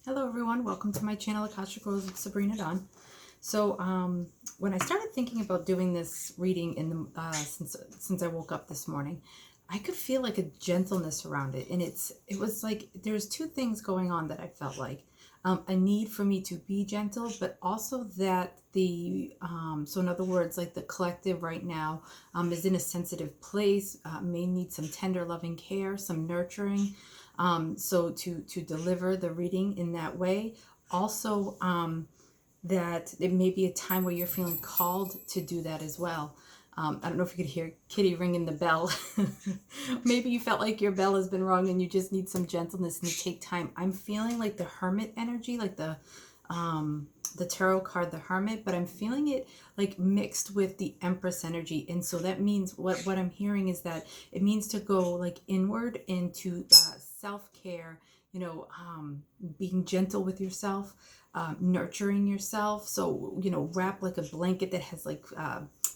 Hello everyone, welcome to my channel Akashic Rose with Sabrina Dawn. So when I started thinking about doing this reading in the since I woke up this morning, I could feel like a gentleness around it, and it was like there's two things going on that I felt like a need for me to be gentle, but also that the so in other words, like the collective right now is in a sensitive place, may need some tender loving care, some nurturing. So to deliver the reading in that way, also that it may be a time where you're feeling called to do that as well. I don't know if you could hear Kitty ringing the bell. Maybe you felt like your bell has been rung and you just need some gentleness and you take time. I'm feeling like the Hermit energy, like the tarot card, the Hermit, but I'm feeling it like mixed with the Empress energy. And so that means what I'm hearing is that it means to go like inward into self-care, being gentle with yourself, nurturing yourself. So, wrap like a blanket that has like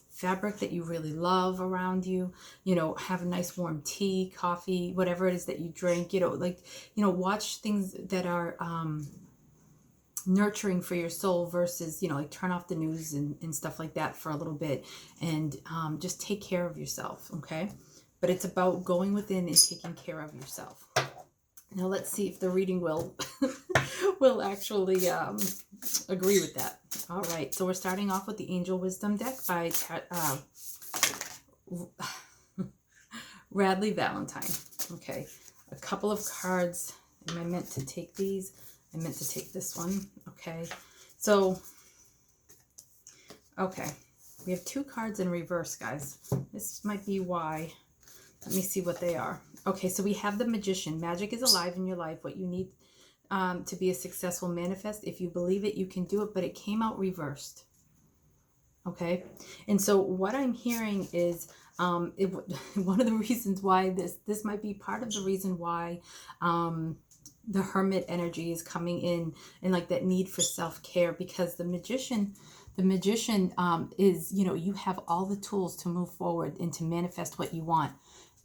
fabric that you really love around you, have a nice warm tea, coffee, whatever it is that you drink, watch things that are nurturing for your soul versus, like turn off the news and stuff like that for a little bit and just take care of yourself. Okay. But it's about going within and taking care of yourself. Now let's see if the reading will will actually agree with that. All right, so we're starting off with the Angel Wisdom deck by Radley Valentine. Okay, a couple of cards. Am I meant to take these? I meant to take this one. Okay, so okay, we have two cards in reverse, guys. This might be why. Let me see what they are. Okay, so we have the Magician. Magic is alive in your life. What you need to be a successful manifest. If you believe it, you can do it, but it came out reversed. Okay, and so what I'm hearing is one of the reasons why this might be part of the reason why the Hermit energy is coming in and like that need for self-care, because the magician is, you have all the tools to move forward and to manifest what you want.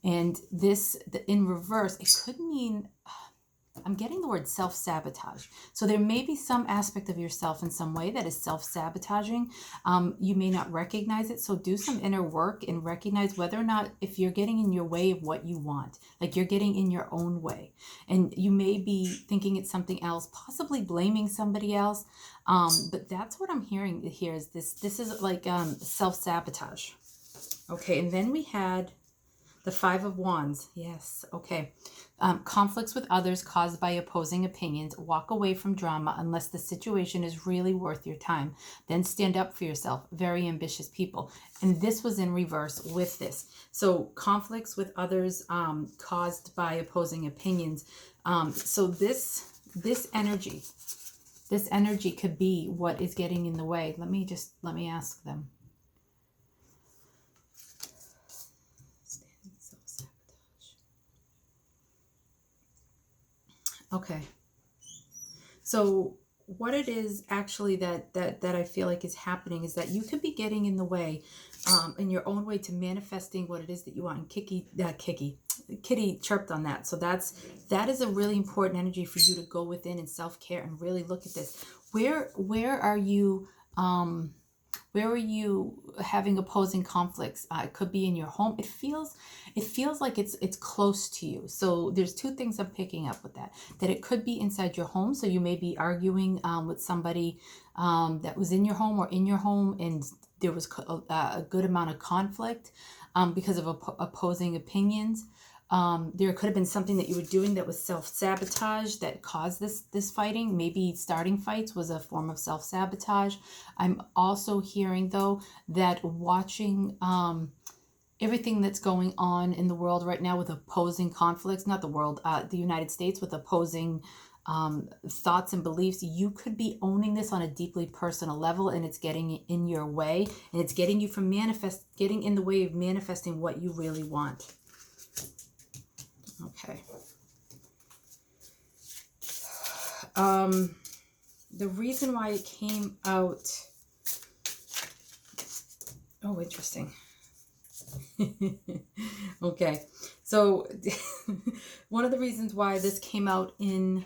And in reverse, it could mean, I'm getting the word self-sabotage. So there may be some aspect of yourself in some way that is self-sabotaging. You may not recognize it. So do some inner work and recognize whether or not, if you're getting in your way of what you want, like you're getting in your own way. And you may be thinking it's something else, possibly blaming somebody else. But that's what I'm hearing here is this is like self-sabotage. Okay, and then we had the Five of Wands. Yes. Okay. Conflicts with others caused by opposing opinions. Walk away from drama unless the situation is really worth your time. Then stand up for yourself. Very ambitious people. And this was in reverse with this. So conflicts with others caused by opposing opinions. So this energy could be what is getting in the way. Let me ask them. Okay. So what it is actually that I feel like is happening is that you could be getting in the way in your own way to manifesting what it is that you want. And Kitty chirped on that. So that is a really important energy for you to go within and self-care and really look at this. Where are you having opposing conflicts? It could be in your home. It feels like it's close to you. So there's two things I'm picking up with that it could be inside your home. So you may be arguing with somebody that was in your home or in your home, and there was a good amount of conflict because of opposing opinions. There could have been something that you were doing that was self-sabotage that caused this fighting. Maybe starting fights was a form of self-sabotage. I'm also hearing, though, that watching everything that's going on in the world right now with opposing conflicts, not the world, the United States, with opposing thoughts and beliefs, you could be owning this on a deeply personal level, and it's getting in your way, and it's getting you from getting in the way of manifesting what you really want. Okay. The reason why it came out. Oh, interesting. Okay. So one of the reasons why this came out in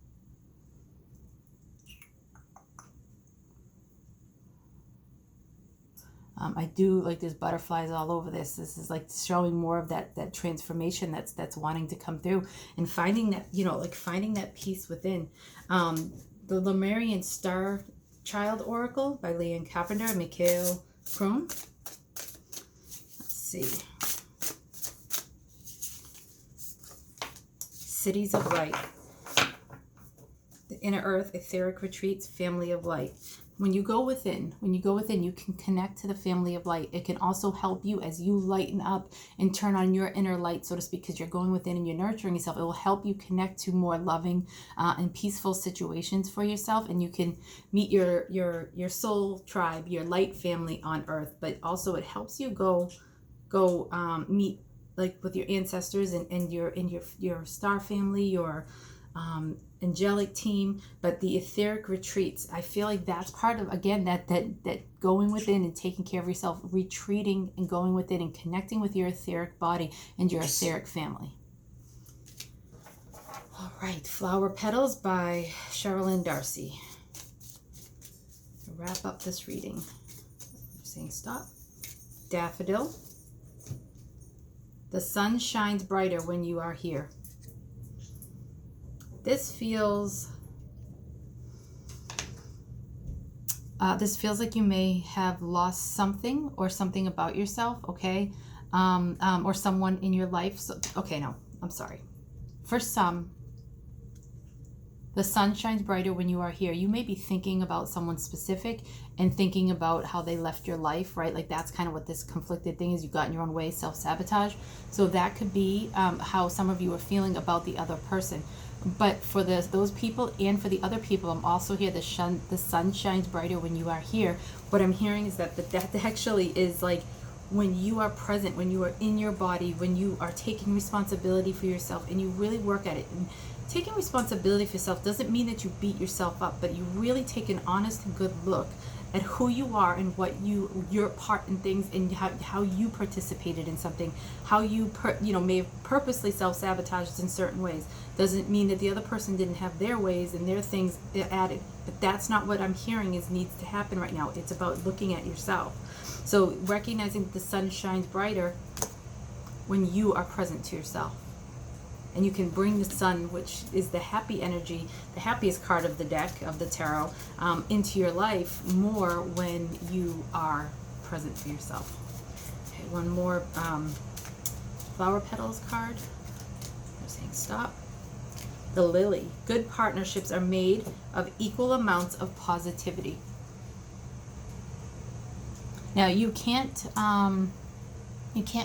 I do, like, there's butterflies all over this. This is like showing more of that transformation that's wanting to come through, and finding that, like finding that peace within. The Lemurian Star Child Oracle by Leanne Carpenter and Mikhail Krohn. Let's see. Cities of Light. The Inner Earth, Etheric Retreats, Family of Light. When you go within, you can connect to the family of light. It can also help you as you lighten up and turn on your inner light, so to speak, because you're going within and you're nurturing yourself. It will help you connect to more loving and peaceful situations for yourself, and you can meet your soul tribe, your light family on earth. But also it helps you go meet, like, with your ancestors and your star family, your angelic team. But the etheric retreats, I feel like that's part of, again, that going within and taking care of yourself, retreating and going within and connecting with your etheric body and your etheric family. All right, Flower Petals by Sherilyn Darcy. To wrap up this reading, I'm saying stop. Daffodil. The sun shines brighter when you are here. This feels like you may have lost something or something about yourself, okay? Or someone in your life. So, okay, no, I'm sorry. For some, the sun shines brighter when you are here. You may be thinking about someone specific and thinking about how they left your life, right? Like, that's kind of what this conflicted thing is. You got in your own way, self-sabotage. So that could be how some of you are feeling about the other person. But for those people and for the other people, I'm also here. The sun shines brighter when you are here. What I'm hearing is that that actually is like when you are present, when you are in your body, when you are taking responsibility for yourself and you really work at it. And taking responsibility for yourself doesn't mean that you beat yourself up, but you really take an honest and good look at who you are and what your part in things, and how you participated in something, how you may have purposely self-sabotaged in certain ways. Doesn't mean that the other person didn't have their ways and their things added, but that's not what I'm hearing needs to happen right now. It's about looking at yourself. So recognizing that the sun shines brighter when you are present to yourself. And you can bring the sun, which is the happy energy, the happiest card of the deck, of the tarot, into your life more when you are present for yourself. Okay, one more Flower Petals card. I'm saying stop. The Lily. Good partnerships are made of equal amounts of positivity. Now, you can't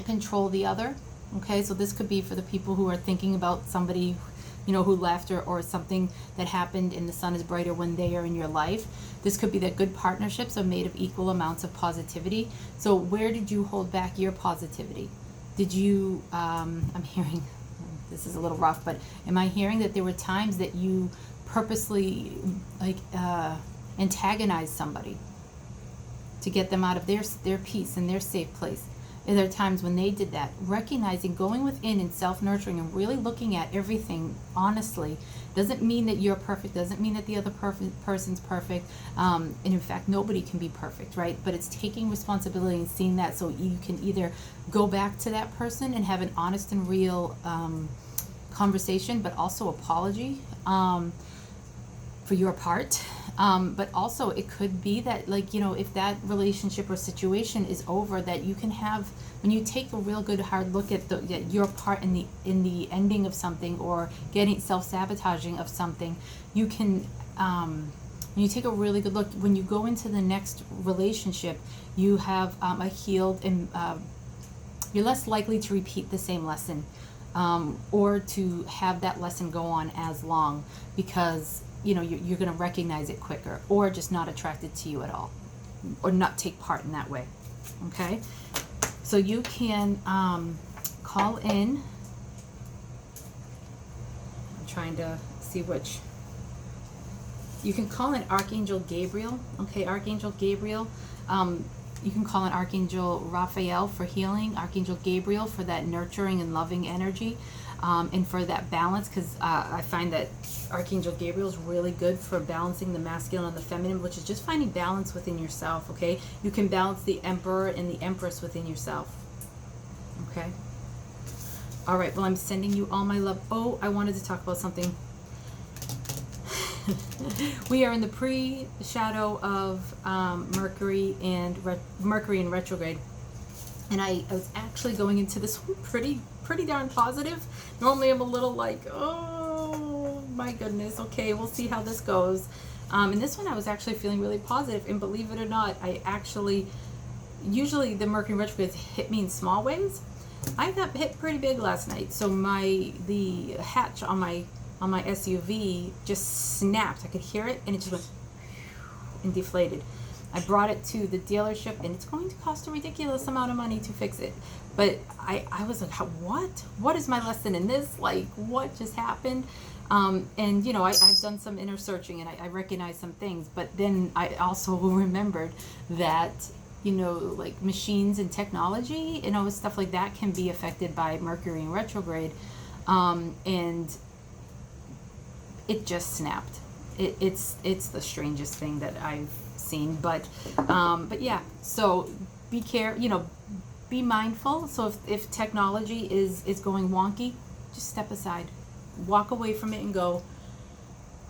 control the other. Okay, so this could be for the people who are thinking about somebody, who left or something that happened, and the sun is brighter when they are in your life. This could be that good partnerships are made of equal amounts of positivity. So where did you hold back your positivity? Did you, I'm hearing, this is a little rough, but am I hearing that there were times that you purposely antagonized somebody to get them out of their peace and their safe place? And there are times when they did that. Recognizing, going within and self-nurturing and really looking at everything honestly doesn't mean that you're perfect, doesn't mean that the other person's perfect. And in fact, nobody can be perfect, right? But it's taking responsibility and seeing that, so you can either go back to that person and have an honest and real conversation, but also apology for your part. But also it could be that, if that relationship or situation is over, that you can have, when you take a real good hard look at your part in the ending of something, or getting self-sabotaging of something, you can, when you take a really good look, when you go into the next relationship, you have a healed, and you're less likely to repeat the same lesson, or to have that lesson go on as long, because you're going to recognize it quicker, or just not attracted to you at all, or not take part in that way. Okay, so you can call in. I'm trying to see which. You can call in Archangel Gabriel. Okay, Archangel Gabriel. You can call on Archangel Raphael for healing, Archangel Gabriel for that nurturing and loving energy, and for that balance, because I find that Archangel Gabriel is really good for balancing the masculine and the feminine, which is just finding balance within yourself, okay? You can balance the Emperor and the Empress within yourself, okay? All right, well, I'm sending you all my love. Oh, I wanted to talk about something. We are in the pre-shadow of Mercury in retrograde, and I was actually going into this one pretty darn positive. Normally I'm a little like, oh my goodness, okay, we'll see how this goes. And this one I was actually feeling really positive, and believe it or not, I actually, usually the Mercury retrogrades hit me in small ways. I got hit pretty big last night, so the hatch on my SUV just snapped. I could hear it, and it just went and deflated. I brought it to the dealership, and it's going to cost a ridiculous amount of money to fix it. But I was like, what is my lesson in this? Like, what just happened? And, you know, I've done some inner searching, and I recognize some things. But then I also remembered that, you know, like machines and technology, you know, stuff like that can be affected by Mercury in retrograde. And it just snapped. It's the strangest thing that I've seen, but yeah, so be mindful. So if technology is going wonky, just step aside, walk away from it and go,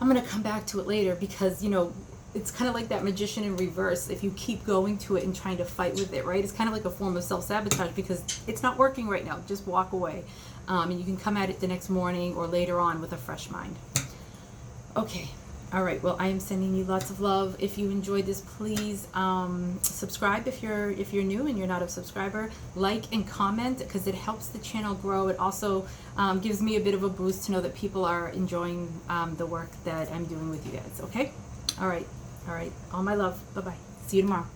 I'm going to come back to it later, because, you know, it's kind of like that magician in reverse. If you keep going to it and trying to fight with it, right, it's kind of like a form of self-sabotage, because it's not working right now. Just walk away, and you can come at it the next morning or later on with a fresh mind. Okay. All right. Well, I am sending you lots of love. If you enjoyed this, please subscribe if you're new and you're not a subscriber. Like and comment, because it helps the channel grow. It also gives me a bit of a boost to know that people are enjoying the work that I'm doing with you guys. Okay. All right. All right. All my love. Bye bye. See you tomorrow.